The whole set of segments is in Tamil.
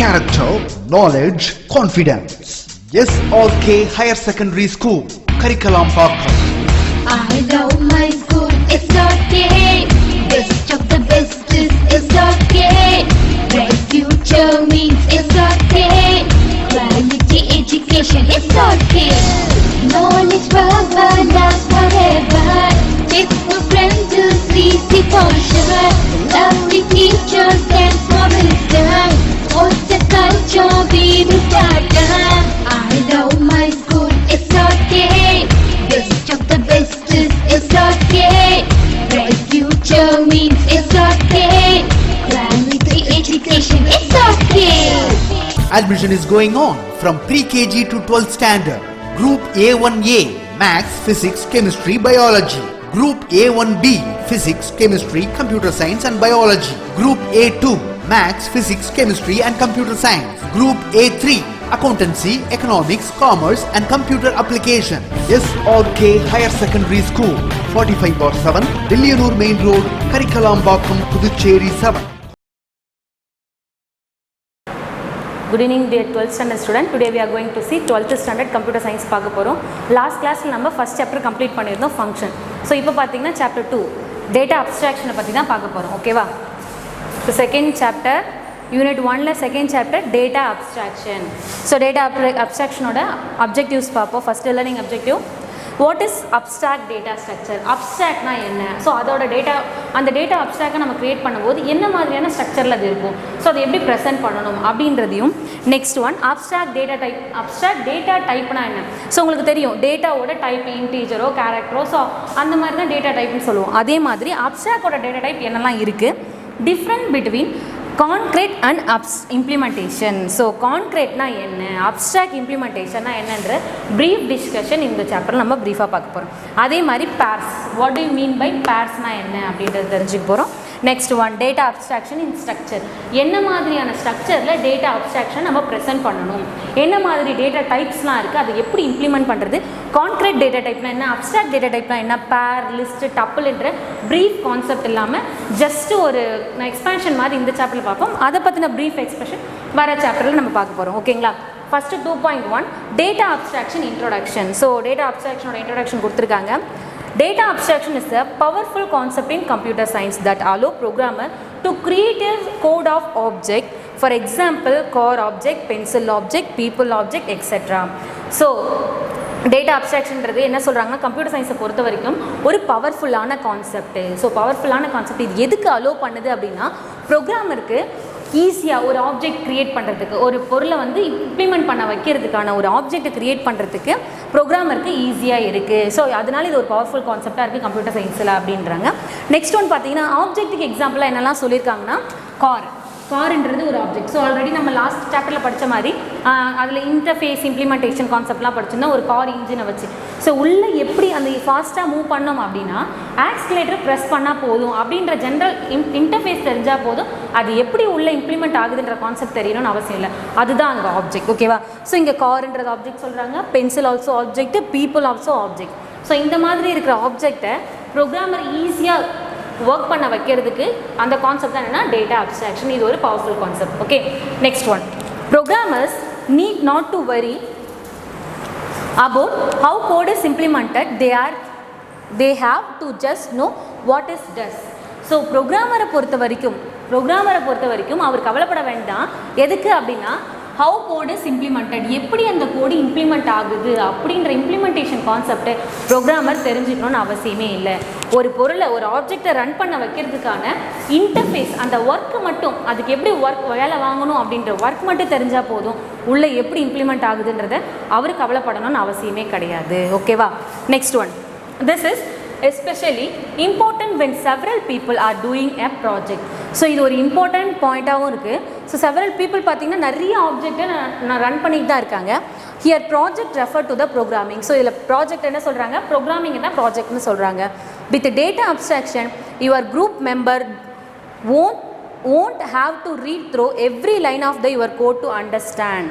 character, knowledge, confidence. SRK Higher Secondary School, Karikalambakkam. I love my school, SRK. Best of the best is SRK. Bright future means SRK. Quality education, SRK. Knowledge forever, love forever. It's a friend to see for sure. Lovely teachers and promise them. What's the culture we will start? I love my school, SRK. Best of the best is SRK. Bright future means SRK. Quality education, SRK. Admission is going on from pre-KG to 12th standard. Group A1A, Maths, Physics, Chemistry, Biology. Group A1B, Physics, Chemistry, Computer Science and Biology. Group A2, Maths, Physics, Chemistry and Computer Science. Group A3, Accountancy, Economics, Commerce and Computer Application. SRK Higher Secondary School, 45/7, Dilliyanur Main Road, Karikalambakkam, Puducherry 7. Good evening dear 12th standard student. Today we are going to see 12th standard computer science பார்க்க போறோம். Last classல நம்ம first chapter complete பண்ணிருந்தோம் function. So இப்போ பாத்தீங்கன்னா chapter 2 data abstraction பத்தி தான் பார்க்க போறோம். ஓகேவா? So second chapter unit 1ல second chapter data abstraction. So data abstraction ஓட objectives பார்ப்போம். First learning objective, what is abstract data structure? Abstract na enna? So adoda data and the data abstract நம்ம create பண்ணும்போது என்ன மாதிரியான ஸ்ட்ரக்சர்ல அது இருக்கும், ஸோ அதை எப்படி ப்ரெசென்ட் பண்ணணும் அப்படின்றதையும். Next one abstract data type. abstract data typeனா என்ன? ஸோ உங்களுக்கு தெரியும் டேட்டாவோட டைப் இன்டீஜரோ கேரக்டரோ, ஸோ அந்த மாதிரி தான் டேட்டா டைப்னு சொல்லுவோம். அதே மாதிரி abstractோட டேட்டா டைப் என்னெல்லாம் இருக்குது, different between concrete and implementation. So கான்க்ரீட்னா என்ன, அப்ஸ்ட்ராக்ட் இம்ப்ளிமெண்டேஷன்னா என்னன்ற ப்ரீஃப் டிஸ்கஷன் இந்த சாப்டர் நம்ம ப்ரீஃபாக பார்க்க போகிறோம். அதே மாதிரி pairs, what do you mean by பேர்ஸ்னா என்ன அப்படின்றத தெரிஞ்சுக்க போகிறோம். Next one data abstraction in structure. என்ன மாதிரியான ஸ்ட்ரக்சரில் டேட்டா அப்ஸ்ட்ராக்ஷன் நம்ம ப்ரெசென்ட் பண்ணணும், என்ன மாதிரி டேட்டா டைப்ஸ்லாம் இருக்குது, அதை எப்படி இம்ப்ளிமெண்ட் பண்ணுறது, கான்க்ரீட் டேட்டா டைப்னா என்ன, அப்ஸ்ட்ராக்ட் டேட்டா டைப்னா என்ன, பேர், லிஸ்ட், டப்பிள்ன்ற ப்ரீஃப் கான்செப்ட் இல்லாமல் ஜஸ்ட்டு ஒரு எக்ஸ்பேன்ஷன் மாதிரி இந்த சாப்டரில் பார்ப்போம். அதை பற்றின ப்ரீஃப் எக்ஸ்பிரஷன் வர சாப்டரில் நம்ம பார்க்க போகிறோம். ஓகேங்களா? First 2.1 data abstraction introduction. So data அப்ஸ்ட்ராக்ஷனோட இன்ட்ரோடக்ஷன் கொடுத்துருக்காங்க. Data abstraction is a powerful concept in computer science that allow programmer to create a code of object. For example, car object, pencil object, people object, etc. So data அப்ஸ்ட்ராக்ஷன்றது என்ன சொல்கிறாங்கன்னா, கம்ப்யூட்டர் சயின்ஸை பொறுத்த வரைக்கும் ஒரு பவர்ஃபுல்லான கான்செப்ட்டு. ஸோ பவர்ஃபுல்லான கான்செப்ட் இது எதுக்கு அலோவ் பண்ணுது அப்படின்னா, ப்ரோக்ராமருக்கு ஈஸியாக ஒரு ஆப்ஜெக்ட் க்ரியேட் பண்ணுறதுக்கு, ஒரு பொருளை வந்து இம்ப்ளிமெண்ட் பண்ண வைக்கிறதுக்கான ஒரு ஆப்ஜெக்டை க்ரியேட் பண்ணுறதுக்கு ப்ரோக்ராமருக்கு ஈஸியாக இருக்குது. ஸோ அதனால் இது ஒரு பவர்ஃபுல் கான்செப்டாக இருக்குது கம்ப்யூட்டர் சயின்ஸில் அப்படின்றாங்க. நெக்ஸ்ட் ஒன் பார்த்தீங்கன்னா, ஆப்ஜெக்ட்டுக்கு எக்ஸாம்பிளாக என்னெல்லாம் சொல்லியிருக்காங்கன்னா, கார்ன்றது ஒரு ஆப்ஜெக்ட். ஸோ ஆல்ரெடி நம்ம லாஸ்ட் சாப்டரில் படித்த மாதிரி அதில் இன்டர்ஃபேஸ் இம்ப்ளிமெண்டேஷன் கான்செப்ட்லாம் படிச்சிருந்தா ஒரு கார் இன்ஜினை வச்சு, ஸோ உள்ளே எப்படி அந்த ஃபாஸ்ட்டாக மூவ் பண்ணோம் அப்படின்னா ஆக்சிலேட்டர் ப்ரெஸ் பண்ணால் போதும் அப்படின்ற ஜென்ரல் இன்டர்ஃபேஸ் தெரிஞ்சால் போதும், அது எப்படி உள்ளே இம்ப்ளிமெண்ட் ஆகுதுன்ற கான்செப்ட் தெரியணும்னு அவசியம் இல்லை. அதுதான் அங்கே ஆப்ஜெக்ட். ஓகேவா? ஸோ இங்கே கார்ன்றது ஆப்ஜெக்ட் சொல்கிறாங்க, pencil also object, people also object. So இந்த மாதிரி இருக்கிற ஆப்ஜெக்டை ப்ரோக்ராமர் ஈஸியாக ஒர்க் பண்ண வைக்கிறதுக்கு அந்த கான்செப்ட் தான் என்னென்னா டேட்டா அப்ஸ்ட்ராக்ஷன். இது ஒரு powerful concept. Okay, next one, programmers need not to worry about how code is implemented. They have to just know what is does. So ப்ரோக்ராமரை பொறுத்த வரைக்கும் அவர் கவலைப்பட வேண்டாம். எதுக்கு அப்படின்னா, ஹவு கோட் இஸ் இம்ப்ளிமெண்டட், எப்படி அந்த கோடு இம்ப்ளிமெண்ட் ஆகுது அப்படின்ற இம்ப்ளிமெண்டேஷன் கான்செப்டை ப்ரோக்ராமர் தெரிஞ்சுக்கணும்னு அவசியமே இல்லை. ஒரு பொருளை, ஒரு ஆப்ஜெக்டை ரன் பண்ண வைக்கிறதுக்கான இன்டர்ஃபேஸ், அந்த ஒர்க்கு மட்டும், அதுக்கு எப்படி வேலை வாங்கணும் அப்படின்ற ஒர்க் மட்டும் தெரிஞ்சால் போதும், உள்ளே எப்படி இம்ப்ளிமெண்ட் ஆகுதுன்றதை அவர் கவலைப்படணும்னு அவசியமே கிடையாது. ஓகேவா? Next one, this is especially important when several people are doing a project. So இது ஒரு இம்பார்ட்டண்ட் பாயிண்ட்டாகவும் இருக்குது. ஸோ செவரல் பீப்புள் பார்த்திங்கன்னா நிறைய ஆப்ஜெக்டை நான் ரன் பண்ணிட்டு தான் இருக்காங்க. Here project refer to the programming. So இதில் ப்ராஜெக்ட் என்ன சொல்கிறாங்க, ப்ரோக்ராமிங் தான் ப்ராஜெக்ட்னு சொல்கிறாங்க. With data abstraction your group member won't have to read through every line of your code to understand.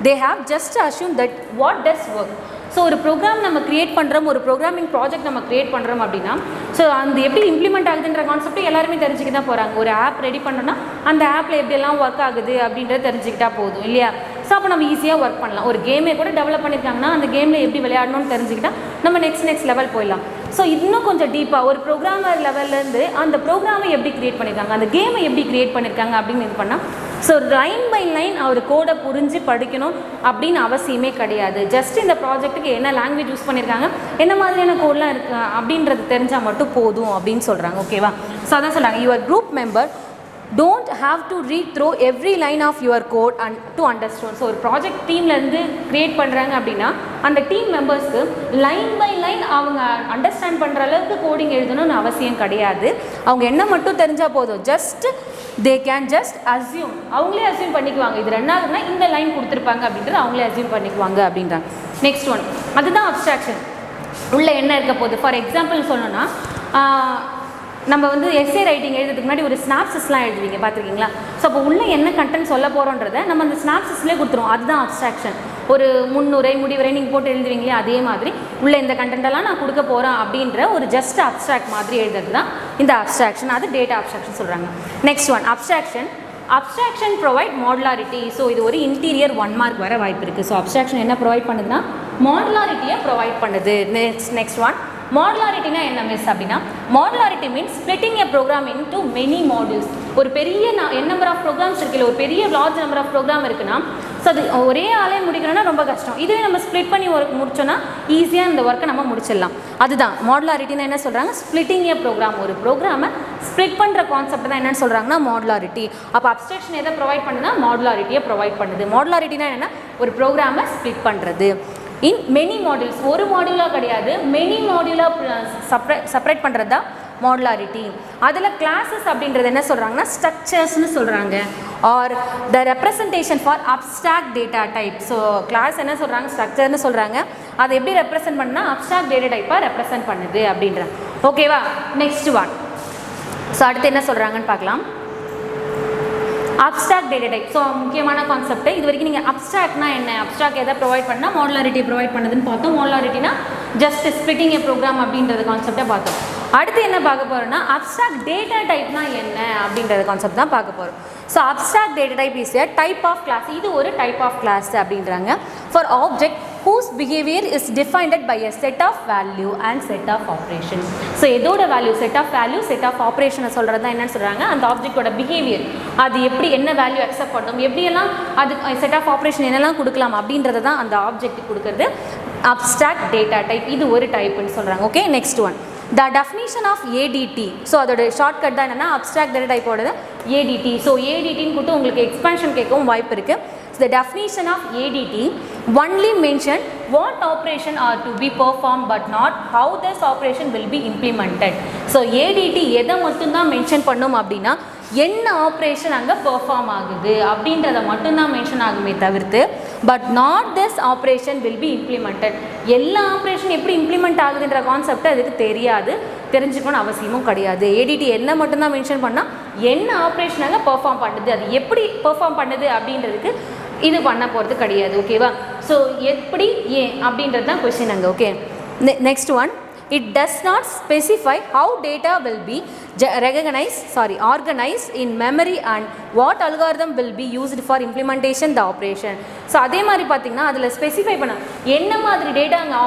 They have just assumed that what does work. So ஒரு ப்ரோக்ராம் நம்ம கிரியேட் பண்ணுறோம், ஒரு ப்ரோக்ராமிங் ப்ராஜெக்ட் நம்ம கிரியேட் பண்ணுறோம் அப்படின்னா ஸோ அந்த எப்படி இம்ப்ளிமெண்ட் ஆகுதுன்ற கான்செப்ட் எல்லாருமே தெரிஞ்சுக்க தான் போகிறாங்க. ஒரு ஆப் ரெடி பண்ணோன்னா அந்த ஆப்பில் எப்படியெல்லாம் ஒர்க் ஆகுது அப்படின்றத தெரிஞ்சுக்கிட்டா போதும் இல்லையா? ஸோ அப்போ நம்ம ஈஸியாக ஒர்க் பண்ணலாம். ஒரு கேமே கூட டெவலப் பண்ணியிருக்காங்கன்னா அந்த கேமில் எப்படி விளையாடணும்னு தெரிஞ்சுக்கிட்டா நம்ம நெக்ஸ்ட் லெவல் போயிடலாம். ஸோ இன்னும் கொஞ்சம் டீப்பாக ஒரு ப்ரோக்ராமர் லெவல்லேருந்து அந்த ப்ரோக்ராமை எப்படி க்ரியேட் பண்ணியிருக்காங்க, அந்த கேமை எப்படி க்ரியேட் பண்ணியிருக்காங்க அப்படின்னு இது பண்ணால் ஸோ லைன் பை லைன் அவர் கோடை புரிஞ்சு படிக்கணும் அப்படின்னு அவசியமே கிடையாது. ஜஸ்ட் இந்த ப்ராஜெக்ட்டுக்கு என்ன லாங்குவேஜ் யூஸ் பண்ணியிருக்காங்க, என்ன மாதிரியான கோடெலாம் இருக்குது அப்படின்றது தெரிஞ்சால் மட்டும் போதும் அப்படின்னு சொல்கிறாங்க. ஓகேவா? ஸோ அதான் சொல்கிறாங்க, your group member don't have to read through every line of your code and to understand. So ஒரு ப்ராஜெக்ட் டீம்லேருந்து க்ரியேட் பண்ணுறாங்க அப்படின்னா அந்த டீம் மெம்பர்ஸ்க்கு லைன் பை லைன் அவங்க அண்டர்ஸ்டாண்ட் பண்ணுற அளவுக்கு கோடிங் எழுதணும்னு அவசியம் கிடையாது. அவங்க என்ன மட்டும் தெரிஞ்சால் போதும், just they can just assume, அவங்களே அஸ்யூம் பண்ணிக்குவாங்க இது ரெண்டாவதுனா இந்த லைன் கொடுத்துருப்பாங்க அப்படின்றது அவங்களே அஸ்யூம் பண்ணிக்குவாங்க அப்படின்றாங்க. நெக்ஸ்ட் ஒன், அதுதான் அப்ஸ்ட்ராக்ஷன். உள்ளே என்ன இருக்க போகுது, ஃபார் எக்ஸாம்பிள் சொல்லணும்னா நம்ம வந்து எஸ்ஏ ரைட்டிங் எழுதுறதுக்கு முன்னாடி ஒரு ஸ்னாப்சிஸ்லாம் எழுதுவீங்க, பார்த்துருக்கீங்களா? ஸோ அப்போ உள்ளே என்ன கண்டென்ட் சொல்ல போகிறோன்றதை நம்ம அந்த ஸ்னாப்சிஸ்லேயே கொடுத்துருவோம். அதுதான் அப்ஸ்ட்ராக்ஷன். ஒரு முன்னுரை முடிவுரை நீங்கள் போட்டு எழுதுவீங்களே அதே மாதிரி உள்ளே இந்த கண்டென்ட்டெல்லாம் நான் கொடுக்க போகிறேன் அப்படின்ற ஒரு ஜஸ்ட் அப்ஸ்ட்ராக்ட் மாதிரி எழுதுறது தான் இந்த அப்ஸ்ட்ராக்ஷன். அது டேட்டா அப்ஸ்ட்ராக்ஷன் சொல்கிறாங்க. Next one, abstraction provide modularity. So இது ஒரு இன்டீரியர் 1 மார்க் வர வாய்ப்பு இருக்குது. ஸோ அப்ஸ்ட்ராக்ஷன் என்ன ப்ரொவைட் பண்ணுதுன்னா மாடுலாரிட்டியை ப்ரொவைட் பண்ணுது. நெக்ஸ்ட் ஒன், மாடுலாரிட்டினா என்ன மிஸ் அப்படின்னா, modularity means splitting a program into many modules. ஒரு பெரிய நம்பர் ஆஃப் ப்ரோக்ராம்ஸ் இருக்குல்ல, ஒரு பெரிய லார்ஜ் நம்பர் ஆஃப் ப்ரோக்ராம் இருக்குன்னா ஸோ அது ஒரே ஆளே முடிக்கணும்னா ரொம்ப கஷ்டம். இதுவே நம்ம ஸ்ப்ளிட் பண்ணி ஒர்க் முடிச்சோன்னா ஈஸியாக இந்த ஒர்க்கை நம்ம முடிச்சிடலாம். அதுதான் மாடுலாரிட்டினா என்ன சொல்கிறாங்க, ஸ்ப்ளிட்டிங் எ ப்ரோக்ராம். ஒரு ப்ரோக்ராமை ஸ்ப்ளிட் பண்ணுற கான்செப்ட் தான் என்னென்னு சொல்கிறாங்கன்னா மாடுலாரிட்டி. அப்போ அப்ஸ்ட்ராக்ஷன் எதை ப்ரொவைட் பண்ணுதுன்னா மாடுலாரிட்டியை ப்ரொவைட் பண்ணுது. மாடுலாரிட்டினா என்னென்னா ஒரு ப்ரோக்ராமை ஸ்ப்ளிட் பண்ணுறது இன் மெனி மாடியூல்ஸ். ஒரு மாடியூலாக கிடையாது, மெனி மாடியூலாக செப்பரேட் பண்ணுறது தான் மாடுலாரிட்டி. அதில் கிளாஸஸ் அப்படின்றது என்ன சொல்கிறாங்கன்னா ஸ்ட்ரக்சர்ஸ்னு சொல்கிறாங்க, are the representation for abstract data type. So class என்ன சொல்கிறாங்க, ஸ்ட்ரக்சர்னு சொல்கிறாங்க. அதை எப்படி ரெப்ரசென்ட் பண்ணால் அப்ஸ்ட்ராக்ட் டேட்டா டைப்பாக ரெப்ரசென்ட் பண்ணுது அப்படின்ற. ஓகேவா? நெக்ஸ்ட் ஒன், ஸோ அடுத்து என்ன சொல்கிறாங்கன்னு பார்க்கலாம். Abstract data type. ஸோ முக்கியமான கான்செப்ட். இது வரைக்கும் நீங்கள் அப்ஸ்ட்ராக்ட்னா என்ன, அப்ஸ்ட்ராக்ட் எதை ப்ரொவைட் பண்ணால் மாடுலாரிட்டி ப்ரொவைட் பண்ணுதுன்னு பார்த்தோம். மாடுலாரிட்டினா ஜஸ்ட் ஸ்ப்ளிட்டிங் ஏ ப்ரோக்ராம் அப்படின்றது கான்செப்டை பார்த்தோம். அடுத்து என்ன பார்க்க போகிறோம்னா அப்ஸ்ட்ராக்ட் டேட்டா டைப்னா என்ன அப்படின்றது கான்செப்ட் தான் பார்க்க போகிறோம். So abstract data type is a type of class. இது ஒரு டைப் ஆஃப் கிளாஸ் அப்படின்றாங்க. For object whose behavior is defined by a set of value and set of operation. So எதோட value, set of value, set of ஆப்ரேஷனை சொல்கிறது தான் என்னன்னு சொல்கிறாங்க, அந்த ஆப்ஜெக்டோட பிஹேவியர், அது எப்படி என்ன வேல்யூ அக்செப்ட் பண்ணணும், எப்படியெல்லாம் அது செட் ஆஃப் ஆப்ரேஷன் என்னெல்லாம் கொடுக்கலாம் அப்படின்றத தான் அந்த ஆப்ஜெக்ட் கொடுக்குறது அப்ஸ்ட்ராக்ட் டேட்டா டைப். இது ஒரு டைப்னு சொல்கிறாங்க. Okay, next one, the definition of ADT. So அதோட ஷார்ட்கட் தான் என்னென்னா அப்ஸ்ட்ராக்ட் டேட்டா டைப்போட ஏடிடி. ஸோ ஏடிடின்னு கொடுத்து உங்களுக்கு எக்ஸ்பான்ஷன் கேட்கவும் வாய்ப்பு இருக்குது. The definition of ADT only mention what operation are to be performed but not how this operation will be implemented. So ADT எதை மட்டும்தான் மென்ஷன் பண்ணும் அப்படின்னா என்ன ஆப்ரேஷன் அங்கே பெர்ஃபார்ம் ஆகுது அப்படின்றத மட்டும்தான் மென்ஷன் ஆகுமே தவிர்த்து but not this operation will be implemented. எல்லா ஆப்ரேஷன் எப்படி இம்ப்ளிமெண்ட் ஆகுதுன்ற கான்செப்ட் அதுக்கு தெரியாது, தெரிஞ்சுக்கணும்னு அவசியமும் கிடையாது. ஏடிடி என்ன மட்டும்தான் மென்ஷன் பண்ணால் என்ன ஆப்ரேஷன் அங்கே பெர்ஃபார்ம் பண்ணுது, அது எப்படி பெர்ஃபார்ம் பண்ணுது அப்படின்றதுக்கு இது பண்ண போகிறது கிடையாது. ஓகேவா? ஸோ எப்படி ஏன் அப்படின்றது தான் கொஸ்டின் அங்கே. Okay, next one, it does not specify how data will be organized in memory and what algorithm will be used for implementation the operation. So அதே மாதிரி பார்த்திங்கன்னா அதில் ஸ்பெசிஃபை பண்ண என்ன மாதிரி டேட்டா அங்கே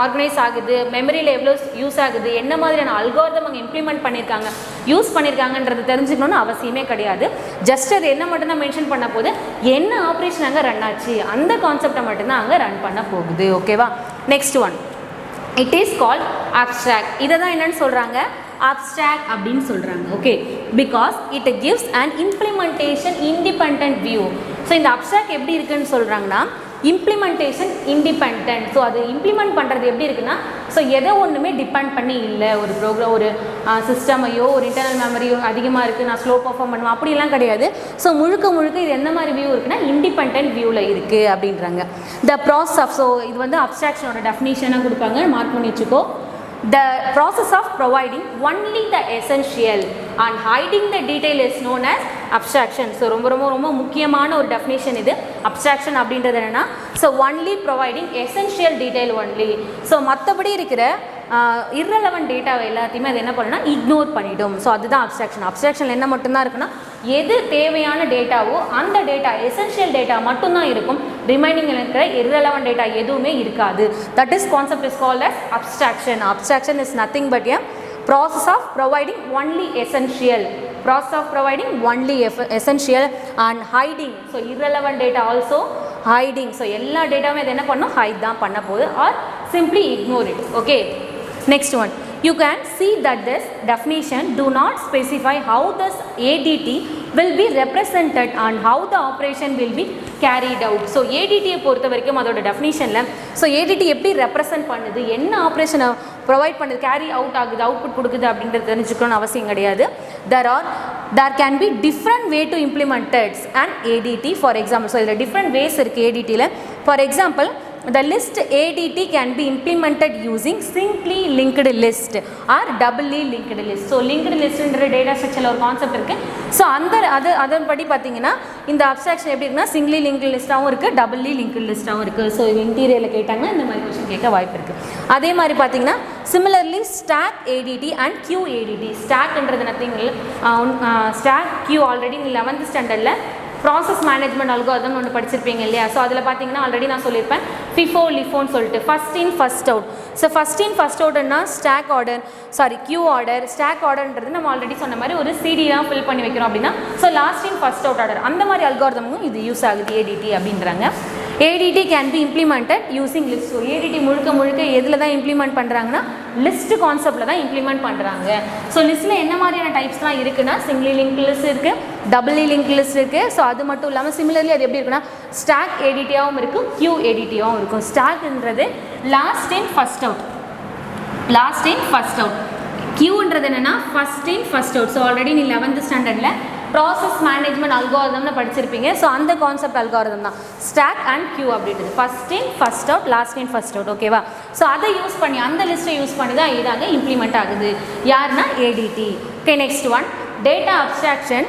ஆர்கனைஸ் ஆகுது, மெமரியில் எவ்வளோ யூஸ் ஆகுது, என்ன மாதிரியான அல்காரிதம் அங்கே இம்ப்ளிமெண்ட் பண்ணியிருக்காங்க, யூஸ் பண்ணியிருக்காங்கன்றது தெரிஞ்சுக்கணும்னு அவசியமே கிடையாது. ஜஸ்ட் அது என்ன மட்டும்தான் மென்ஷன் பண்ண போது என்ன ஆப்ரேஷன் அங்கே ரன் ஆச்சு அந்த கான்செப்டை மட்டும்தான் அங்கே ரன் பண்ண போகுது. ஓகேவா? Next one, it is called abstract. இதை தான் என்னென்னு சொல்கிறாங்க, அப்ஸ்ட்ராக்ட் அப்படின்னு சொல்கிறாங்க. Okay, because it gives and implementation independent view. So இந்த அப்ஸ்ட்ராக்ட் எப்படி இருக்குன்னு சொல்கிறாங்கன்னா இம்ப்ளிமெண்டேஷன் இண்டிபெண்ட். ஸோ அது இம்ப்ளிமெண்ட் பண்ணுறது எப்படி இருக்குன்னா ஸோ எதை ஒன்றுமே டிபெண்ட் பண்ணி இல்லை, ஒரு ப்ரோக்ராம் ஒரு சிஸ்டமையோ ஒரு இன்டர்னல் மெமரியோ அதிகமாக இருக்குது நான் ஸ்லோ பர்ஃபார்ம் பண்ணுவேன் அப்படிலாம் கிடையாது. ஸோ முழுக்க முழுக்க இது எந்த மாதிரி வியூ இருக்குன்னா இண்டிபெண்ட் வியூவில் இருக்குது அப்படின்றாங்க. த ப்ராசஸ் ஆஃப், ஸோ இது வந்து அப்ஸ்ட்ராக்ஷனோட டெஃபினிஷனாக கொடுப்பாங்க, மார்க் பண்ணி வச்சுக்கோ. The process of providing only the essential and hiding the detail is known as abstraction. So ரொம்ப ரொம்ப ரொம்ப முக்கியமான ஒரு டெஃபினேஷன் இது. அப்ஸ்ட்ராக்ஷன் அப்படின்றது என்னென்னா so only providing essential detail only. So மற்றபடி இருக்கிற இர்ரெலவெண்ட் டேட்டாவை எல்லாத்தையுமே அது என்ன பண்ணுன்னா இக்னோர் பண்ணிடும். ஸோ அதுதான் அப்ஸ்ட்ராக்ஷன். அப்ஸ்ட்ராக்ஷன் என்ன மட்டும்தான் இருக்குன்னா எது தேவையான டேட்டாவோ அந்த டேட்டா எசென்ஷியல் டேட்டா மட்டும்தான் இருக்கும். ரிமைனிங் இருக்கிற இர்ரெலவெண்ட் டேட்டா எதுவுமே இருக்காது. That is concept is called as abstraction. Abstraction is nothing but a process of providing only essential, process of providing only essential and hiding. So irrelevant data also hiding. So எல்லா டேட்டாவுமே இது என்ன பண்ணும் hide தான் பண்ண போகுது or simply ignore it. Okay, next one. You can see that this definition do not specify how this ADT will be represented and how the operation will be carried out. So ADT பொறுத்த வரைக்கும் அதோட டெஃபினிஷனில் ஸோ ADT எப்படி ரெப்ரசன்ட் பண்ணுது, என்ன ஆப்ரேஷனை ப்ரொவைட் பண்ணுது, கேரி அவுட் ஆகுது, அவுட்புட் கொடுக்குது அப்படின்றது தெரிஞ்சுக்கணும்னு அவசியம் கிடையாது. there can be different way to implement an ADT. For example, so இதில் டிஃப்ரெண்ட் வேஸ் இருக்குது ADTயில். For example, the list ADT can be implemented using singly linked list or doubly linked list. So linked list என்ற டேட்டா ஸ்ட்ரக்சரில் ஒரு கான்செப்ட் இருக்குது. ஸோ அதன்படி பார்த்தீங்கன்னா இந்த அப்ஸ்ட்ராக்ஷன் எப்படி இருக்குன்னா சிங்கிளி லிங்க்டு லிஸ்ட்டாகவும் இருக்குது, டபுள்லி லிங்க்டு லிஸ்ட்டாகவும் இருக்குது. ஸோ இன்டீரியரில் கேட்டாங்கன்னா இந்த மாதிரி கொஸ்டின் கேட்க வாய்ப்பு இருக்குது. அதே மாதிரி பார்த்தீங்கன்னா similarly stack ADT and queue ADT. ஸ்டாக்ன்றது nothing stack queue already 11th ஸ்டாண்டர்டில் ப்ராசஸ் மேனேஜ்மெண்ட் அல்காரிதம் ஒன்று படிச்சிருப்பீங்க இல்லையா? ஸோ அதில் பார்த்தீங்கன்னா ஆல்ரெடி நான் சொல்லியிருப்பேன் FIFO LIFOன்னு சொல்லிட்டு first in first out. So first in first அவுட்னா stack order queue order. Stack ஆர்டர்ன்றது நம்ம ஆல்ரெடி சொன்ன மாதிரி ஒரு சிடியாக ஃபில் பண்ணி வைக்கிறோம் அப்படின்னா ஸோ லாஸ்ட் இன் ஃபஸ்ட் அவுட் ஆர்டர் அந்த மாதிரி அல்காரிதமும் இது யூஸ் ஆகுது ஏடிடி அப்படின்றாங்க. ADT can be implemented using list. So ADT முழுக்க எதில் தான் இம்ப்ளிமெண்ட் பண்ணுறாங்கன்னா லிஸ்ட் கான்செப்டில் தான் இம்ப்ளிமெண்ட் பண்ணுறாங்க. ஸோ லிஸ்ட்டில் என்ன மாதிரியான டைப்ஸ்லாம் இருக்குன்னா சிங்கிளி லிங்க் லிஸ்ட் இருக்குது, டபுள்லி லிங்க் லிஸ்ட் இருக்குது. ஸோ அது மட்டும் இல்லாமல் சிமிலர்லி அது எப்படி இருக்குன்னா ஸ்டாக் ஏடிடியாகவும் இருக்கும், கியூ ஏடிடியாகவும் இருக்கும். ஸ்டாக்ன்றது லாஸ்ட் இன் ஃபஸ்ட் அவுட், கியூன்றது என்னென்னா first in first out. So already நீ 11th ஸ்டாண்டர்டில் ப்ராசஸ் மேனேஜ்மெண்ட் அல்காரிதம்னு படிச்சிருப்பீங்க. ஸோ அந்த கான்செப்ட் அல்காரிதம் தான் ஸ்டாக் அண்ட் கியூ அப்படின்றது. First in first out, last in first out. ஓகேவா? ஸோ அதை யூஸ் பண்ணி அந்த லிஸ்ட்டை யூஸ் பண்ணி தான் இதாங்க இம்ப்ளிமெண்ட் ஆகுது. யாருன்னா ADT. Okay, next one data abstraction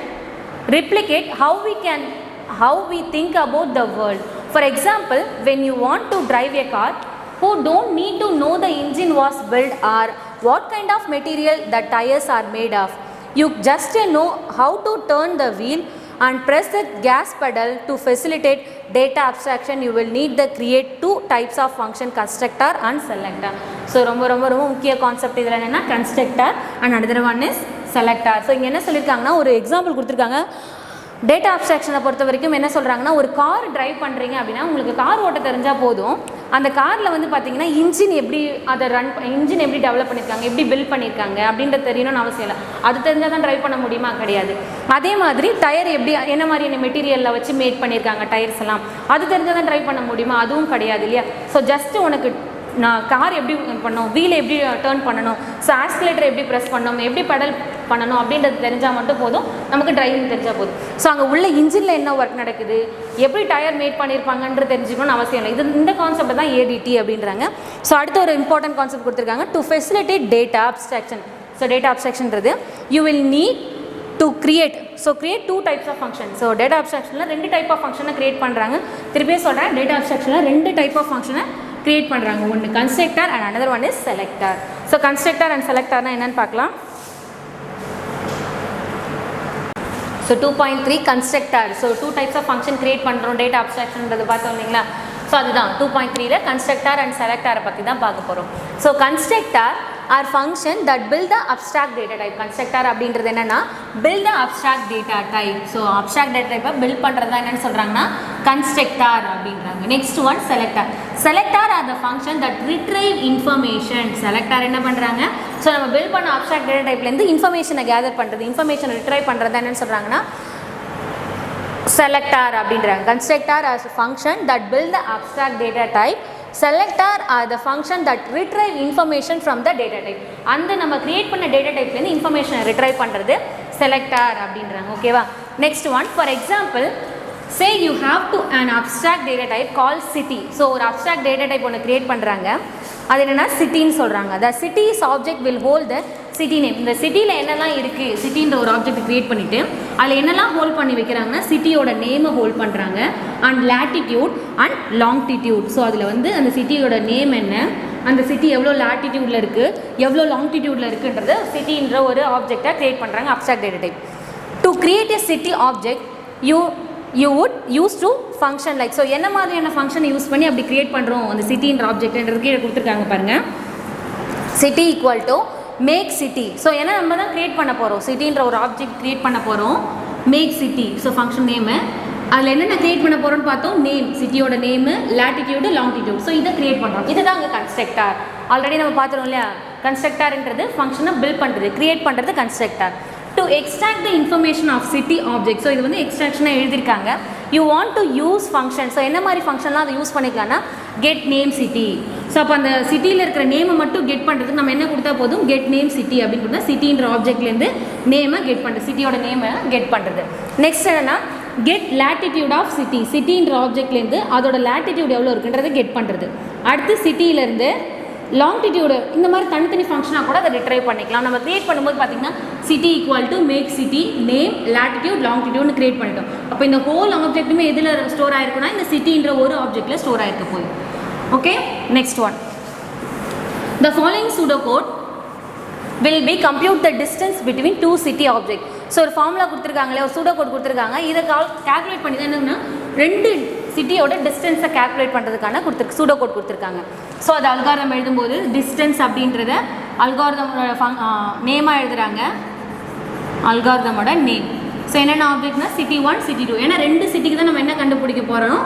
replicate how we think about the world. For example, when you want to drive a car, who don't need to know the engine was built or what kind of material the tires are made of. You just know how to turn the wheel and press the gas pedal. To facilitate data abstraction, you will need to create two types of function, constructor and selector. So ரொம்ப முக்கிய கான்செப்ட் இதில் என்னென்னா constructor and another one is selector. So இங்கே என்ன சொல்லியிருக்காங்கன்னா ஒரு எக்ஸாம்பிள் கொடுத்துருக்காங்க. டேட்டா அப்ஸ்ட்ராக்ஷனை பொறுத்த வரைக்கும் என்ன சொல்கிறாங்கன்னா ஒரு கார் டிரைவ் பண்ணுறீங்க அப்படின்னா உங்களுக்கு கார் ஓட்ட தெரிஞ்சால் போதும். அந்த காரில் வந்து பார்த்தீங்கன்னா இன்ஜின் எப்படி இன்ஜின் எப்படி டெவலப் பண்ணியிருக்காங்க, எப்படி பில்ட் பண்ணியிருக்காங்க அப்படின்றது தெரியணும்னு அவசியம் இல்லை. அது தெரிஞ்சால் தான் டிரைவ் பண்ண முடியுமா? கிடையாது. அதே மாதிரி டயர் எப்படி என்ன மாதிரியான மெட்டீரியலில் வச்சு மேக் பண்ணியிருக்காங்க டயர்ஸ் எல்லாம், அது தெரிஞ்சால் தான் டிரைவ் பண்ண முடியுமா? அதுவும் கிடையாது இல்லையா? ஸோ ஜஸ்ட்டு உனக்கு நான் கார் எப்படி பண்ணணும், வீலை எப்படி டேர்ன் பண்ணணும், ஸோ ஆஸ்கலேட்டர் எப்படி ப்ரெஸ் பண்ணணும், எப்படி பெடல் பண்ணணும் அப்படின்றது தெரிஞ்சால் மட்டும் போதும், நமக்கு டிரைவிங் தெரிஞ்சால் போதும். ஸோ அங்கே உள்ள இன்ஜினில் என்ன ஒர்க் நடக்குது, எப்படி டயர் மேட் பண்ணியிருப்பாங்கன்றது தெரிஞ்சுக்கணும்னு அவசியம் இல்லை. இந்த கான்செப்ட் தான் ADT அப்படின்றாங்க. ஸோ அடுத்த ஒரு இம்பார்ட்டன்ட் கான்செப்ட் கொடுத்துருக்காங்க, to facilitate data abstraction. So data அப்ஸ்ட்ராக்ஷன்றது you will need to create. So create two types of function. So data அப்ஸ்ட்ராக்ஷனில் 2 டைப் ஆஃப் ஃபங்க்ஷனை கிரியேட் பண்ணுறாங்க. திருப்பியே சொல்கிறேன், டேட்டா அப்ஸ்ட்ராக்ஷனில் 2 டைப் ஆஃப் ஃபங்க்ஷனை கிரியேட் பண்ணுறாங்க. ஒன்று constructor and another one is selector. So constructor and செலக்டர்னா என்னென்னு பார்க்கலாம். So 2.3 constructor. So 2 types of function create பண்ணுறோம் டேட்டா அப்ஸ்ட்ராக்ஷன்றது பார்த்தோம் இல்லைங்களா? ஸோ அதுதான் 2.3ல கன்ஸ்ட்ரக்டர் அண்ட் செலக்டரை பற்றி தான் பார்க்க போகிறோம். So constructor are function that build the abstract data type. Constructor அப்படின்றது என்னென்னா build the abstract data type. So abstract data டைப்பை பில்ட் பண்ணுறது தான் என்னென்னு சொல்கிறாங்கன்னா கன்ஸ்ட்ரக்டர் அப்படின்றாங்க. Next one selector. Selector are the function that retrieve information. Selector என்ன பண்ணுறாங்க, ஸோ நம்ம பில்ட் பண்ண அப்ஸ்ட்ராக்ட் டேட்டா டைப்லேருந்து இன்ஃபர்மேஷனை கேதர் பண்ணுறது, இன்ஃபர்மேஷனை ரிட்ரைவ் பண்ணுறது தான் என்னென்னு சொல்கிறாங்கன்னா செலக்டர் அப்படின்றாங்க. Constructor as a function that build the abstract data type. Selector are the function that retrieve information from the data type. அந்த நம்ம கிரியேட் பண்ண டேட்டா டைப்லேருந்து இன்ஃபர்மேஷனை ரிட்ரைவ் பண்ணுறது செலக்டர் அப்படின்றாங்க. ஓகேவா? Next one, for example say you have to an abstract data type called city. So ஒரு abstract data type ஒன்று கிரியேட் பண்ணுறாங்க, அது என்னென்னா சிட்டின்னு சொல்கிறாங்க. the city's object will hold the city name. இந்த சிட்டியில் என்னெல்லாம் இருக்குது, சிட்டின்ற ஒரு ஆப்ஜெக்ட் க்ரியேட் பண்ணிவிட்டு அதில் என்னெல்லாம் ஹோல்ட் பண்ணி வைக்கிறாங்கன்னா சிட்டியோட நேமை ஹோல்ட் பண்ணுறாங்க and latitude and longitude. So அதில் வந்து அந்த சிட்டியோட நேம் என்ன, அந்த சிட்டி எவ்வளோ லேட்டிடியூடில் இருக்குது, எவ்வளோ லாங்கிடியூடில் இருக்குன்றது சிட்டின்ற ஒரு ஆப்ஜெக்டாக க்ரியேட் பண்ணுறாங்க abstract data type. To create a city object you would use to function like. So என்ன மாதிரியான ஃபங்க்ஷனை யூஸ் பண்ணி அப்படி க்ரியேட் பண்ணுறோம் அந்த சிட்டின்ற ஆப்ஜெக்ட்ன்றது கீழே கொடுத்துருக்காங்க பாருங்கள். City equal to make city. So ஏன்னா நம்ம தான் க்ரியேட் பண்ண போகிறோம், சிட்டின்ற ஒரு ஆப்ஜெக்ட் க்ரியேட் பண்ண போகிறோம். Make city, so function name, அதில் என்னென்ன க்ரியேட் பண்ண போகிறோன்னு பார்த்தோம், நேம், சிட்டியோட நேமு, லேட்டிடியூடு, லாங்கிடியூட். ஸோ இதை க்ரியேட் பண்ணுறோம். இதுதான் அங்கே கன்ஸ்ட்ரக்டார். ஆல்ரெடி நம்ம பார்த்துருவோம் இல்லையா, கன்ஸ்ட்ரக்டார்ன்றது ஃபங்க்ஷனை பில்ட் பண்ணுறது, க்ரியேட் பண்ணுறது constructor. To extract the information of city object. So இது வந்து எக்ஸ்ட்ராக்ஷனாக எழுதியிருக்காங்க. You want to use function. So என்ன மாதிரி ஃபங்க்ஷன்லாம் அதை யூஸ் பண்ணிக்கலாம்னா கெட் நேம் சிட்டி. ஸோ அப்போ அந்த சிட்டியில் இருக்கிற நேமை மட்டும் கெட் பண்ணுறதுக்கு நம்ம என்ன கொடுத்தா போதும், கெட் நேம் சிட்டி அப்படின்னு கொடுத்தா சிட்டின்ற ஆப்ஜெக்ட்லேருந்து நேமை கெட் பண்ணுறது, சிட்டியோட நேமை கெட் பண்ணுறது. நெக்ஸ்ட் என்னென்னா கெட் லேட்டிடியூட் ஆஃப் சிட்டி. சிட்டின்ற ஆப்ஜெக்ட்லேருந்து அதோட லேட்டிடியூட் எவ்வளோ இருக்குன்றதை கெட் பண்ணுறது. அடுத்து சிட்டியிலேருந்து லாங்கிடியூடு, இந்த மாதிரி தனித்தனி ஃபங்க்ஷனாக கூட அதை ரிட்ரைவ் பண்ணிக்கலாம். நம்ம க்ரியேட் பண்ணும்போது பார்த்தீங்கன்னா city equal to make city, name, latitude, லாங்கிடியூட்னு க்ரியேட் பண்ணிட்டோம். அப்போ இந்த ஹோல் ஆப்ஜெக்ட்டுமே எதில் ஸ்டோர் ஆயிருக்குன்னா இந்த சிட்டின்ற ஒரு ஆப்ஜெக்டில் ஸ்டோர் ஆயிருக்க போய். Okay, next one. The following pseudo code will be compute the distance between two city object. So ஒரு ஃபார்முலா கொடுத்துருக்காங்களே, ஒரு சூடோ கோட் கொடுத்துருக்காங்க. இதை கால்குலேட் பண்ணி தான் என்னன்னா ரெண்டு சிட்டியோட டிஸ்டன்ஸை கால்குலேட் பண்ணுறதுக்கான சூடோ கோட் கொடுத்துருக்காங்க. ஸோ அது அல்காரிதம் எழுதும்போது டிஸ்டன்ஸ் அப்படின்றத அல்காரிதமோட நேமாக எழுதுகிறாங்க, அல்காரிதமோட நேம். ஸோ என்னென்ன ஆப்ஜெக்ட்னா சிட்டி 1 சிட்டி 2. ஏன்னா ரெண்டு சிட்டிக்கு தான் நம்ம என்ன கண்டுபிடிக்க போகிறோம்,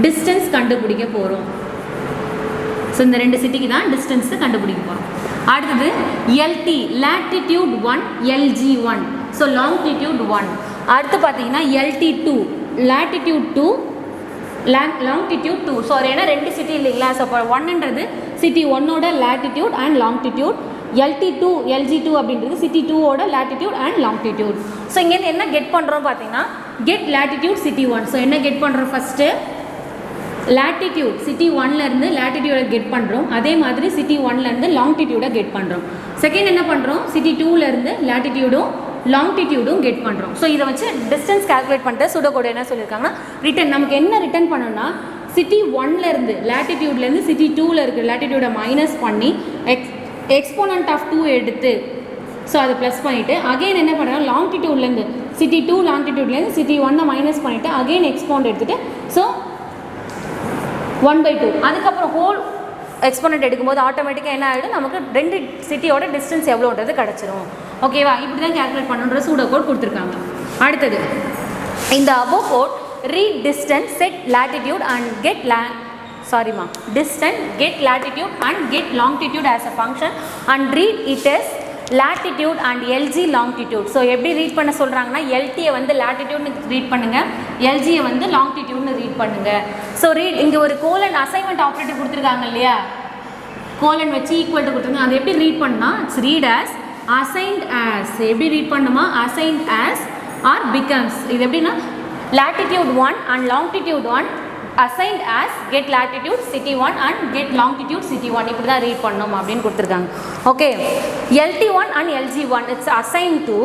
டிஸ்டன்ஸ் கண்டுபிடிக்க போகிறோம். ஸோ இந்த ரெண்டு சிட்டிக்கு தான் டிஸ்டன்ஸை கண்டுபிடிக்க போகிறோம். அடுத்தது LT, latitude 1, LG 1, so longitude 1. அடுத்து பார்த்தீங்கன்னா எல்டி 2, லேட்டிடியூட் 2, லாங்கிடியூட் 2. ஸோ அது ஏன்னா ரெண்டு சிட்டி இல்லைங்களா, ஸோ இப்போ 1ன்றது சிட்டி 1ஓட latitude and longitude, LT 2 LG 2 அப்படின்றது சிட்டி 2ஓட லேட்டிடியூட் அண்ட் லாங்கிடியூட். ஸோ இங்கேருந்து என்ன கெட் பண்ணுறோம் பார்த்தீங்கன்னா கெட் லேட்டிடியூட் சிட்டி 1. ஸோ என்ன கெட் பண்ணுறோம், ஃபஸ்ட்டு லேட்டிடியூட் சிட்டி 1லேருந்து லேட்டிடியூடை கெட் பண்ணுறோம். அதே மாதிரி சிட்டி 1லேருந்து லாங்கிடியூடை கெட் பண்ணுறோம். செகண்ட் என்ன பண்ணுறோம், சிட்டி 2லேருந்து லேட்டிடியூடும் லாங்கிடியூடும் கெட் பண்ணுறோம். ஸோ இதை வச்சு டிஸ்டன்ஸ் கால்குலேட் பண்ணுற சூடோ கோட் என்ன சொல்லியிருக்காங்கன்னா ரிட்டன், நமக்கு என்ன ரிட்டன் பண்ணணும்னா சிட்டி 1லேருந்து லேட்டிடியூட்லேருந்து சிட்டி 2ல் இருக்கிற லேட்டிடியூடை மைனஸ் பண்ணி எக்ஸ்போனன்ட் ஆஃப் 2 எடுத்து ஸோ அதை ப்ளஸ் பண்ணிவிட்டு அகெயின் என்ன பண்ணுறோம், லாங்கிடியூட்லேருந்து சிட்டி 2 லாங்கிடியூட்லேருந்து சிட்டி 1 மைனஸ் பண்ணிவிட்டு அகெயின் எக்ஸ்போனண்ட் எடுத்துகிட்டு ஸோ 1/2. அதுக்கப்புறம் ஹோல் எக்ஸ்போனண்ட் எடுக்கும்போது ஆட்டோமேட்டிக்காக என்ன ஆகிடும், நமக்கு ரெண்டு சிட்டியோட டிஸ்டன்ஸ் எவ்வளோன்றது கிடச்சிரும். ஓகேவா, இப்படி தான் கேல்குலேட் பண்ணுன்ற சூடோ கோட் கொடுத்துருக்காங்க. அடுத்தது இந்த above code read distance, set latitude and get distance, get latitude and get longitude as a function and read it as latitude and LG longitude. So எப்படி ரீட் பண்ண சொல்கிறாங்கன்னா எல்டியை வந்து லேட்டிடியூட்னு ரீட் பண்ணுங்கள், எல்ஜியை வந்து லாங்கிடியூட்னு ரீட் பண்ணுங்கள். ஸோ ரீட், இங்கே ஒரு கோலன் அசைன்மெண்ட் ஆப்ரேட்டர் கொடுத்துருக்காங்க இல்லையா, கோலன் வச்சு ஈக்குவல் டு கொடுத்துருக்காங்க. அதை எப்படி ரீட் பண்ணால் it's read as assigned as. எப்படி ரீட் பண்ணுமா, அசைன்ட் ஆஸ் ஆர் பிகம்ஸ். இது எப்படின்னா latitude 1 and longitude 1 assigned as get latitude city 1 and get longitude city 1. இப்படி தான் ரீட் பண்ணணும் அப்படின்னு கொடுத்துருக்காங்க. Okay, LT1 and LG1 it's assigned to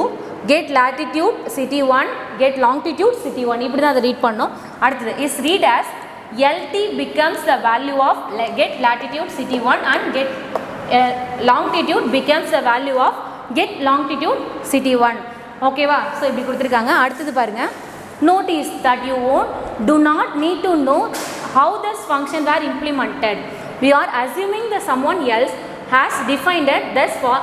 get latitude city 1, get longitude city 1. இப்படி தான் அதை ரீட் பண்ணணும். அடுத்தது is read as LT becomes the value of get latitude city 1 and get longitude becomes the value of get longitude city 1. ஓகேவா, ஸோ இப்படி கொடுத்துருக்காங்க. அடுத்தது பாருங்கள், notice that you do not need to know how this functions are implemented. We are assuming that someone else has defined this for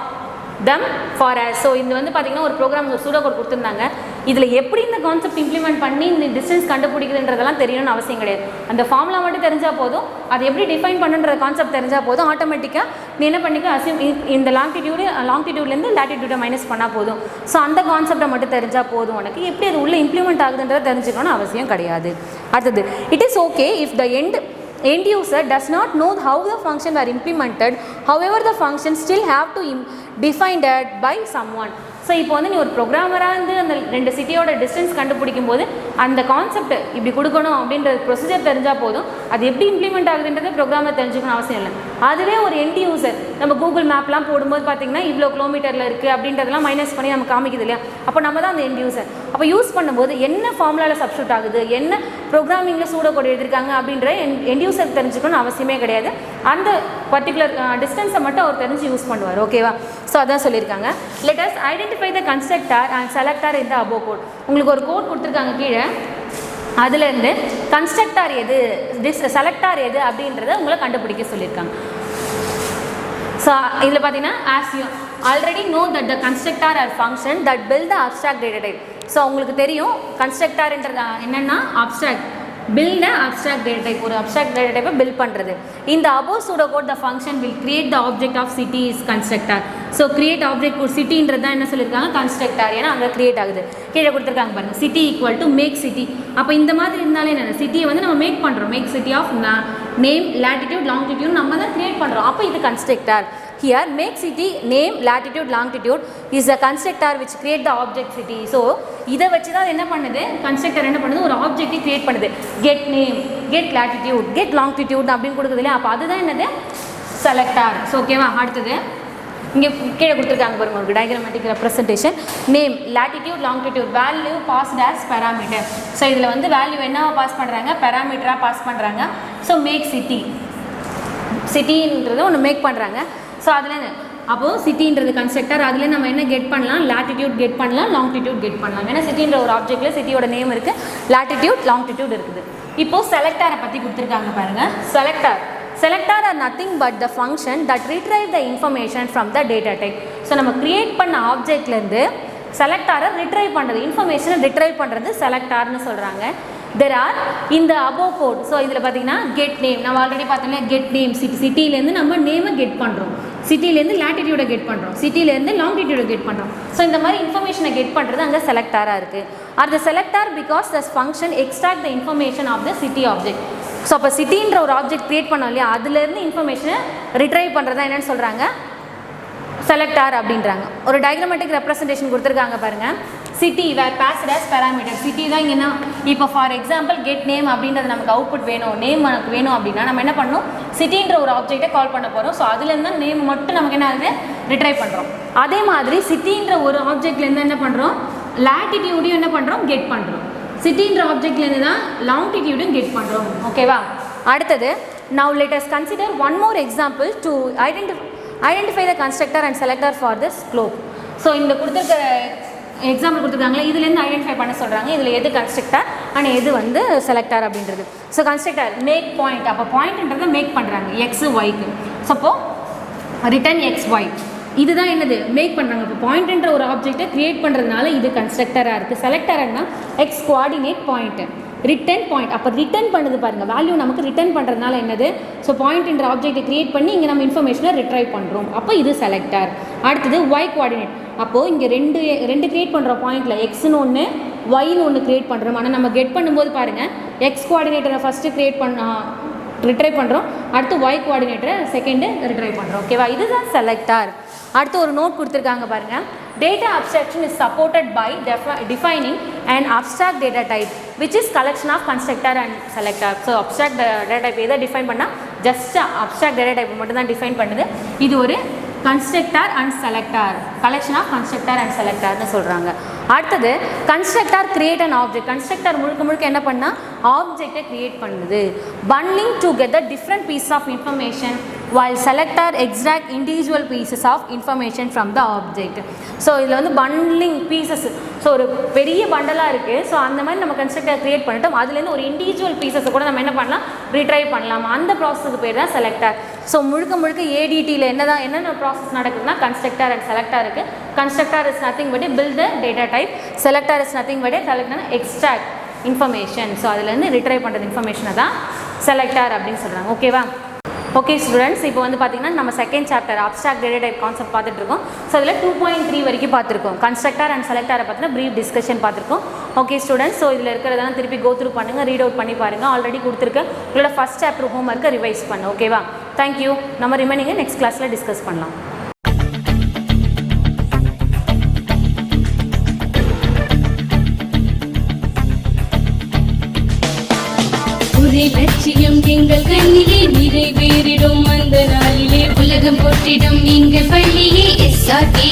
them for us. So இது வந்து பார்த்திங்கன்னா ஒரு ப்ரோக்ராம் ஒரு சூடோ கோட் கொடுத்துருந்தாங்க. இதில் எப்படி இந்த கான்செப்ட் இம்ப்ளிமெண்ட் பண்ணி இந்த டிஸ்டன்ஸ் கண்டுபிடிக்கிறதுன்றதெல்லாம் தெரியணும்னு அவசியம் கிடையாது. அந்த ஃபார்முலா மட்டும் தெரிஞ்சால் போதும், அது எப்படி டிஃபைன் பண்ணுன்ற கான்செப்ட் தெரிஞ்சால் போதும். ஆட்டோமேட்டிக்காக நீ என்ன பண்ணிக்க, அசியூம் இந்த லாங்கிடியூட்லேருந்து லேட்டிடியூடை மைனஸ் பண்ணால் போதும். ஸோ அந்த கான்செப்டை மட்டும் தெரிஞ்சால் போதும். உனக்கு எப்படி அது உள்ளே இம்ப்ளிமெண்ட் ஆகுதுன்றதை தெரிஞ்சுக்கணும்னு அவசியம் கிடையாது. அடுத்தது it is okay if the end user does not know how the functions are implemented, however the functions still have to defined by someone. So இப்போ வந்து நீ ஒரு ப்ரோக்ராமராக இருந்து அந்த 2 சிட்டியோட டிஸ்டன்ஸ் கண்டுபிடிக்கும் போது அந்த கான்செப்ட் இப்படி கொடுக்கணும் அப்படின்ற ப்ரொசீஜர் தெரிஞ்சால் போதும். அது எப்படி இம்ப்ளிமெண்ட் ஆகுதுன்றது ப்ரோக்ராமர் தெரிஞ்சுக்கணும் அவசியம் இல்லை. அதுவே ஒரு எண்ட் யூசர் நம்ம கூகுள் மேப்லாம் போடும்போது பார்த்தீங்கன்னா இவ்வளோ கிலோமீட்டரில் இருக்குது அப்படின்றதெல்லாம் மைனஸ் பண்ணி நம்ம காமிக்குது இல்லையா, அப்போ நம்ம தான் அந்த எண்ட் யூசர். அப்போ யூஸ் பண்ணும்போது என்ன ஃபார்முலாவில் சப்ஸ்டியூட் ஆகுது, என்ன ப்ரோக்ராமிங்கில் சூடோகோட் எழுதியிருக்காங்க அப்படின்ற எண்ட் யூசர் தெரிஞ்சுக்கணும்னு அவசியமே கிடையாது. அந்த பர்டிகுலர் டிஸ்டன்ஸை மட்டும் அவர் தெரிஞ்சு யூஸ் பண்ணுவார். ஓகேவா? ஸோ அதான் சொல்லியிருக்காங்க. Let us identify the constructor and selector in the above code. உங்களுக்கு ஒரு கோட் கொடுத்துருக்காங்க கீழே, அதுலேருந்து கன்ஸ்ட்ரக்டர் எது செலக்டார் எது அப்படின்றத உங்களை கண்டுபிடிக்க சொல்லியிருக்காங்க. ஸோ இதில் பார்த்தீங்கன்னா as you already know that the constructor or function that build the abstract data type. So உங்களுக்கு தெரியும் கன்ஸ்ட்ரக்டர்ன்றது என்னென்னா abstract build a abstract data type. ஒரு abstract data type build பண்ணுறது. In the above pseudocode the function will create the object of city is constructor. So create object ஒரு சிட்டின்றது தான் என்ன சொல்லியிருக்காங்க constructor, ஏன்னா அங்கே க்ரியேட் ஆகுது. கீழே கொடுத்துருக்காங்க பாருங்கள், city equal to make city. அப்போ இந்த மாதிரி இருந்தாலே என்ன, சிட்டியை வந்து நம்ம மேக் பண்ணுறோம், make city of name latitude longitude நம்ம தான் க்ரியேட் பண்ணுறோம். அப்போ இது constructor. Here make city name latitude longitude is a constructor which create the object city. So இதை வச்சு தான் என்ன பண்ணுது, கன்ஸ்ட்ரக்டர் என்ன பண்ணுது, ஒரு ஆப்ஜெக்டை கிரியேட் பண்ணுது. get name, get latitude, get longitude அப்படின்னு கொடுக்குது இல்லையா, அப்போ அதுதான் என்னது செலக்டர். ஸோ ஓகேவா? அடுத்தது இங்கே கீழே கொடுத்துருக்காங்க பாருங்க ஒரு diagrammatic representation. Name latitude longitude value passed as parameter. So இதில் வந்து வேல்யூ என்னவா பாஸ் பண்ணுறாங்க, பேராமீட்டராக பாஸ் பண்ணுறாங்க. ஸோ மேக் சிட்டி, சிட்டின்றது ஒன்று மேக் பண்ணுறாங்க. ஸோ அதில் அப்போது சிட்டின்றது கன்ஸ்ட்ரக்டர், அதில் நம்ம என்ன கெட் பண்ணலாம், latitude கெட் பண்ணலாம், longitude கெட் பண்ணலாம். ஏன்னா சிட்டின்ற ஒரு ஆப்ஜெக்டில் சிட்டியோட நேம் இருக்குது, latitude longitude இருக்குது. இப்போது செலக்டரை பற்றி கொடுத்துருக்காங்க பாருங்கள். Selector are nothing but the function that retrieve the information from the data type. So நம்ம க்ரியேட் பண்ண ஆப்ஜெக்ட்லேருந்து செலக்டாரை ரிட்ரைவ் பண்ணுறது, இன்ஃபர்மேஷனை ரிட்ரைவ் பண்ணுறது செலக்டார்னு சொல்கிறாங்க. தெர் ஆர் இந்த அபோவ் கோட். ஸோ இதில் பார்த்தீங்கன்னா கெட் நேம், நம்ம ஆல்ரெடி பார்த்தோம்னா கெட் நேம் சிட்டிலேருந்து நம்ம நேமை கெட் பண்ணுறோம், சிட்டிலேருந்து லேட்டிடியூடை கெட் பண்ணுறோம், சிட்டிலேருந்து லாங்கிடியூடை கெட் பண்ணுறோம். ஸோ இந்த மாதிரி இன்ஃபர்மேஷனை கெட் பண்ணுறது அங்கே செலக்டாராக இருக்குது. Are the selector because thus function extract the information of the city object. So அப்போ சிட்டின்ற ஒரு ஆப்ஜெக்ட் க்ரியேட் பண்ணோம் இல்லையா, அதுலேருந்து இன்ஃபர்மேஷனை ரிட்ரைவ் பண்ணுறது தான் என்னென்னு சொல்கிறாங்க, செலக்டார் அப்படின்றாங்க. ஒரு டயக்ராமேட்டிக் ரெப்ரசன்டேஷன் கொடுத்துருக்காங்க பாருங்கள். சிட்டி வேர் பாஸ்ட் ஆஸ் பேராமீட்டர். சிட்டி தான் இங்கே என்ன, இப்போ ஃபார் எக்ஸாம்பிள் கெட் நேம் அப்படின்றது நமக்கு அவுட்புட் வேணும், நேம் நமக்கு வேணும் அப்படின்னா நம்ம என்ன பண்ணணும், சிட்டின்ற ஒரு ஆப்ஜெக்டை கால் பண்ண போகிறோம். ஸோ அதுலேருந்து தான் நேம் மட்டும் நமக்கு என்ன ஆகுது, ரிட்ரைவ் பண்ணுறோம். அதே மாதிரி சிட்டின்ற ஒரு ஆப்ஜெக்ட்லேருந்து என்ன பண்ணுறோம், லேட்டிடியூடையும் என்ன பண்ணுறோம், கெட் பண்ணுறோம். சிட்டின்ற ஆப்ஜெக்ட்லேருந்து தான் லாங்கிடியூடும் கெட் பண்ணுறோம். ஓகேவா? அடுத்தது now let us consider one more example to identify the constructor and selector for this globe. So இந்த கொடுத்துருக்க எக்ஸாம்பிள் கொடுத்துருக்காங்களே, இதுலேருந்து ஐடென்டிஃபை பண்ண சொல்கிறாங்க, இதில் எது கன்ஸ்ட்ரக்டர் அண்ட் எது வந்து செலக்டர் அப்படின்றது. ஸோ கன்ஸ்ட்ரக்டர் மேக் பாயிண்ட், அப்போ பாயிண்ட்ன்றதை மேக் பண்ணுறாங்க எக்ஸு ஒய்க்கு. ஸோ அப்போது ரிட்டன் எக்ஸ் ஒய், இதுதான் என்னது மேக் பண்ணுறாங்க. இப்போ பாயிண்ட்ன்ற ஒரு ஆப்ஜெக்டை க்ரியேட் பண்ணுறதுனால இது கன்ஸ்ட்ரக்டராக இருக்குது. செலக்டர்னா x coordinate point, return point, அப்போ ரிட்டன் பண்ணுது பாருங்கள், வேல்யூ நமக்கு ரிட்டன் பண்ணுறதுனால என்னது, ஸோ பாயிண்ட்ன்ற ஆப்ஜெக்டை க்ரியேட் பண்ணி இங்கே நம்ம இன்ஃபர்மேஷனை ரிட்ரைவ் பண்ணுறோம். அப்போ இது செலக்டர். அடுத்தது ஒய் கோஆர்டினேட், அப்போது இங்கே ரெண்டு க்ரியேட் பண்ணுறோம் பாயிண்டில், எக்ஸ்னு ஒன்று ஒய்னு ஒன்று க்ரியேட் பண்ணுறோம். ஆனால் நம்ம கெட் பண்ணும்போது பாருங்கள், எக்ஸ் கோஆர்டினேட்டரை ஃபஸ்ட்டு க்ரியேட் ரிட்ரைவ் பண்ணுறோம், அடுத்து ஒய் கோஆர்டினேட்டரை செகண்டு ரிட்ரைவ் பண்ணுறோம். ஓகேவா? இதுதான் செலக்டர். அடுத்து ஒரு நோட் கொடுத்துருக்காங்க பாருங்கள். Data abstraction is supported by defining an abstract data type which is collection of constructor and selector. So abstract data type எதை டிஃபைன் பண்ணால் ஜஸ்ட் abstract data type மட்டும் தான் டிஃபைன் பண்ணுது. இது ஒரு constructor and selector, collection of constructor and selectorனு சொல்கிறாங்க. அடுத்தது constructor create an object. Constructor முழுக்க என்ன பண்ணால் ஆப்ஜெக்டை கிரியேட் பண்ணுது. bundling together different pieces of information while selector extract individual pieces of information from the object. So இதில் வந்து bundling pieces, ஸோ ஒரு பெரிய பண்டலாக இருக்குது. ஸோ அந்த மாதிரி நம்ம கன்ஸ்ட்ரக்டர் கிரியேட் பண்ணிட்டோம், அதுலேருந்து ஒரு இண்டிவிஜுவல் பீசஸை கூட நம்ம என்ன பண்ணலாம், ரிட்ரைவ் பண்ணலாம். அந்த ப்ராசஸுக்கு பேர் தான் செலக்டர். ஸோ முழுக்க ஏடிடியில் என்னென்ன ப்ராசஸ் நடக்குதுன்னா கன்ஸ்ட்ரக்டர் அண்ட் செலக்டர் இருக்குது. Constructor is nothing but build the data type, selector is nothing but selector extract information. So அதுலேருந்து ரிட்ரைவ் பண்ணுறது இன்ஃபர்மேஷனை தான் செலக்டர் அப்படின்னு சொல்கிறாங்க. ஓகேவா? ஓகே ஸ்டூடெண்ட்ஸ், இப்போ வந்து பார்த்திங்கன்னா நம்ம second chapter abstract data type concept பார்த்துட்ருக்கோம். ஸோ அதில் 2.3 வரைக்கும் பார்த்துருக்கோம். கன்ஸ்ட்ரக்டர் அண்ட் செலக்டரை பற்றின ப்ரீஃப் டிஸ்கஷன் பார்த்துருக்கோம். ஓகே ஸ்டூடெண்ட்ஸ், ஸோ இதில் இருக்கிறதெல்லாம் திருப்பி கோ த்ரூ பண்ணுங்கள், ரீட் அவுட் பண்ணி பாருங்கள். ஆல்ரெடி கொடுத்துருக்க உங்களோட ஃபஸ்ட் சாப்டர் ஹோம் ஒர்க்கை ரிவைஸ் பண்ணு. ஓகேவா? தேங்க்யூ. நம்ம ரிமைனிங்கை நெக்ஸ்ட் கிளாஸில் டிஸ்கஸ் பண்ணலாம். ஒரே லட்சியம் எங்கள் கண்ணிலே நிறைவேறிடும் அந்த நாளிலே உலகம் போற்றிடும் எங்கள் பள்ளியே எஸ்ஆர்டி.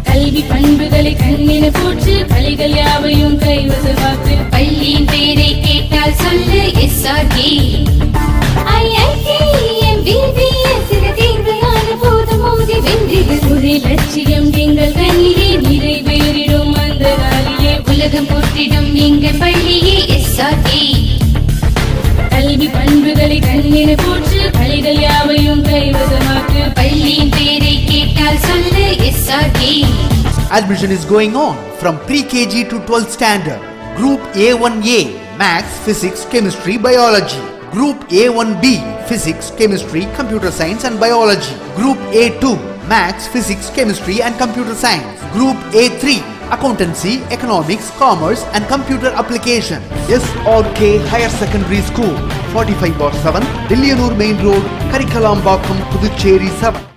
கல்வி பண்புகளை கண்ணின போற்று கலைகள் யாவையும் கைவசமாக்கு பள்ளியின் பெயரை கேட்டால் சொல்லு எஸ்ஆர்டி. ஒரே லட்சியம் எங்கள் கண்ணிலே நிறைவேறிடும் அந்த நாளிலே உலகம் போற்றிடும் எங்கள் பள்ளியே எஸ்ஆர்டி. கல்வி பண்புகளை கண்ணின போற்று கலைகள் யாவையும் கைவசமாக்கு பள்ளியின் பெயரை கேட்டால் சொல்லு SRT. Admission is going on from pre-KG to 12th standard. Group A1A Maths, Physics, Chemistry, Biology. Group A1B Physics, Chemistry, Computer Science and Biology. Group A2 Maths, Physics, Chemistry and Computer Science. Group A3 Accountancy, Economics, Commerce and Computer Application. SRK Higher Secondary School, 45/7, Dillianur Main Road, Karikalambakkam, Puducherry 7.